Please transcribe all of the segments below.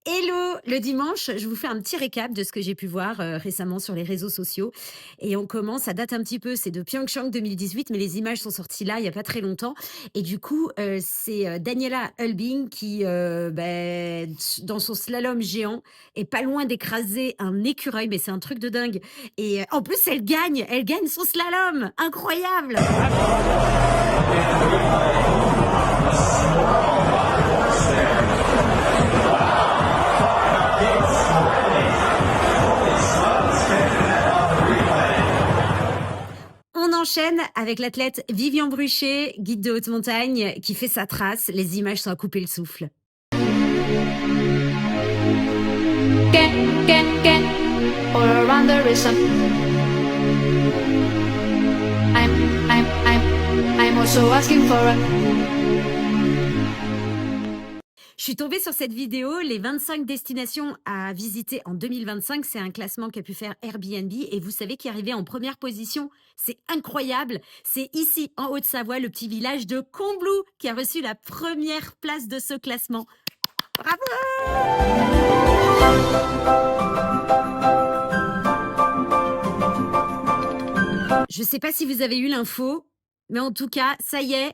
Hello! Le dimanche, je vous fais un petit récap de ce que j'ai pu voir récemment sur les réseaux sociaux. Et on commence, ça date un petit peu, c'est de Pyeongchang 2018, mais les images sont sorties là, il n'y a pas très longtemps. Et du coup, c'est Daniela Hulbing qui, dans son slalom géant, est pas loin d'écraser un écureuil, mais c'est un truc de dingue. Et en plus, elle gagne son slalom! Incroyable! On enchaîne avec l'athlète Vivian Bruchet, guide de haute montagne, qui fait sa trace. Les images sont à couper le souffle. Get all around the rhythm. I'm also asking for a Je suis tombée sur cette vidéo, les 25 destinations à visiter en 2025. C'est un classement qu'a pu faire Airbnb. Et vous savez qui est arrivé en première position? C'est incroyable. C'est ici, en Haute-Savoie, le petit village de Combloux qui a reçu la première place de ce classement. Bravo! Je sais pas si vous avez eu l'info, mais en tout cas, ça y est,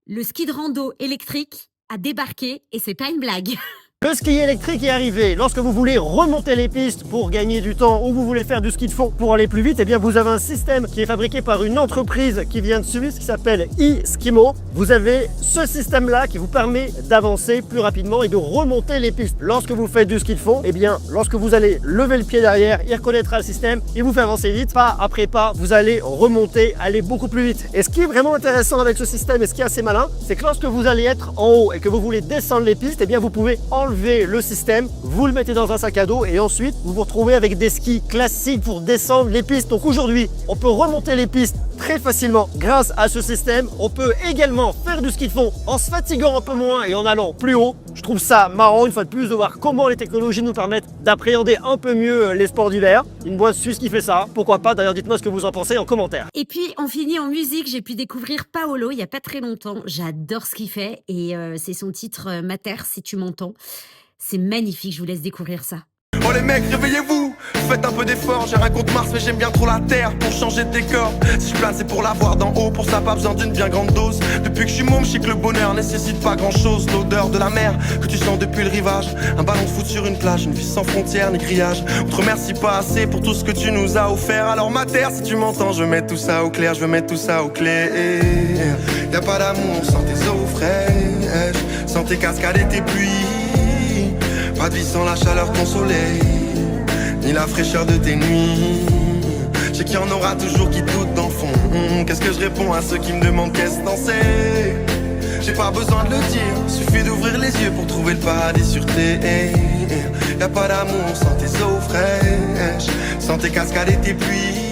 le ski de rando électrique a débarqué et c'est pas une blague. Le ski électrique est arrivé. Lorsque vous voulez remonter les pistes pour gagner du temps ou vous voulez faire du ski de fond pour aller plus vite, eh bien vous avez un système qui est fabriqué par une entreprise qui vient de Suisse qui s'appelle eSkimo. Vous avez ce système-là qui vous permet d'avancer plus rapidement et de remonter les pistes. Lorsque vous faites du ski de fond, eh bien lorsque vous allez lever le pied derrière, il reconnaîtra le système et vous fait avancer vite. Pas après pas, vous allez remonter, aller beaucoup plus vite. Et ce qui est vraiment intéressant avec ce système et ce qui est assez malin, c'est que lorsque vous allez être en haut et que vous voulez descendre les pistes, eh bien vous pouvez enlever le système, vous le mettez dans un sac à dos et ensuite vous vous retrouvez avec des skis classiques pour descendre les pistes. Donc aujourd'hui, on peut remonter les pistes très facilement grâce à ce système. On peut également faire du ski de fond en se fatiguant un peu moins et en allant plus haut. Je trouve ça marrant une fois de plus de voir comment les technologies nous permettent d'appréhender un peu mieux les sports d'hiver. Une boîte suisse qui fait ça, pourquoi pas? D'ailleurs, dites-moi ce que vous en pensez en commentaire. Et puis, on finit en musique. J'ai pu découvrir Paolo il y a pas très longtemps. J'adore ce qu'il fait et c'est son titre Mater, si tu m'entends. C'est magnifique, je vous laisse découvrir ça. Oh les mecs, réveillez-vous, faites un peu d'effort. J'ai rien contre Mars mais j'aime bien trop la Terre pour changer de décor. Si je plane c'est pour la voir d'en haut. Pour ça pas besoin d'une bien grande dose. Depuis que je suis môme, je sais que le bonheur nécessite pas grand chose. L'odeur de la mer que tu sens depuis le rivage. Un ballon de foot sur une plage, une vie sans frontières ni grillage. On te remercie pas assez pour tout ce que tu nous as offert. Alors ma terre, si tu m'entends, je veux mettre tout ça au clair. Je veux mettre tout ça au clair. Y'a pas d'amour sans tes eaux fraîches, sans tes cascades et tes pluies. Pas de vie sans la chaleur de ton soleil, ni la fraîcheur de tes nuits. Je sais qu'il y en aura toujours qui doutent dans le fond. Qu'est-ce que je réponds à ceux qui me demandent qu'est-ce que t'en sais? J'ai pas besoin de le dire, suffit d'ouvrir les yeux pour trouver le paradis sur terre. Y'a pas d'amour sans tes eaux fraîches, sans tes cascades et tes pluies.